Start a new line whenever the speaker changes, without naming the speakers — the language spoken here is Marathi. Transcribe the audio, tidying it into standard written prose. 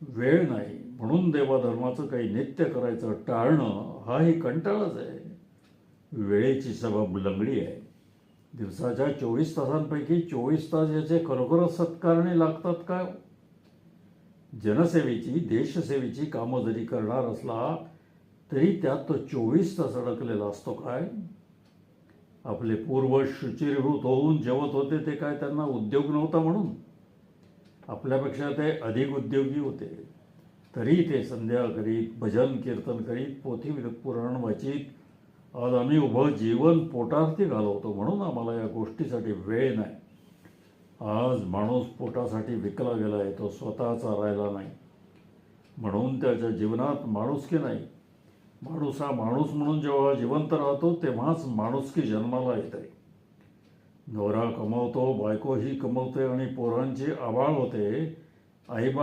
वेळ नाही म्हणून देवाधर्माचं काही नित्य करायचं टाळणं हाही कंटाळाच आहे. वेळेची सबब लंगडी आहे. दिवसाच्या 24 तासांपैकी 24 तास याचे खरोखरच सत्कारणे लागतात काय? जनसेवेची देशसेवेची कामं जरी करणार असला तरी त्यात तो 24 तास अडकलेला असतो काय? आपले पूर्वज शुचिर्भूत होऊन जेवत होते ते काय त्यांना उद्योग नव्हता म्हणून? आपल्यापेक्षा ते अधिक उद्योगी होते. तरी ते संध्या करीत, भजन कीर्तन करीत, पोथी पुराण वाचित. आज आम्ही उभं जीवन पोटार्थी घालवतो म्हणून आम्हाला या गोष्टीसाठी वेळ नाही. आज माणूस पोटासाठी विकला गेला आहे, तो स्वतःचा राहिला नाही. म्हणून त्याच्या जीवनात माणुसकी नाही. माणूस हा माणूस म्हणून जेव्हा जिवंत राहतो तेव्हाच माणुसकी जन्माला येते. नवरा कमवतो, बायकोही कमवते आणि पोरांची आबाळ होते. आईबा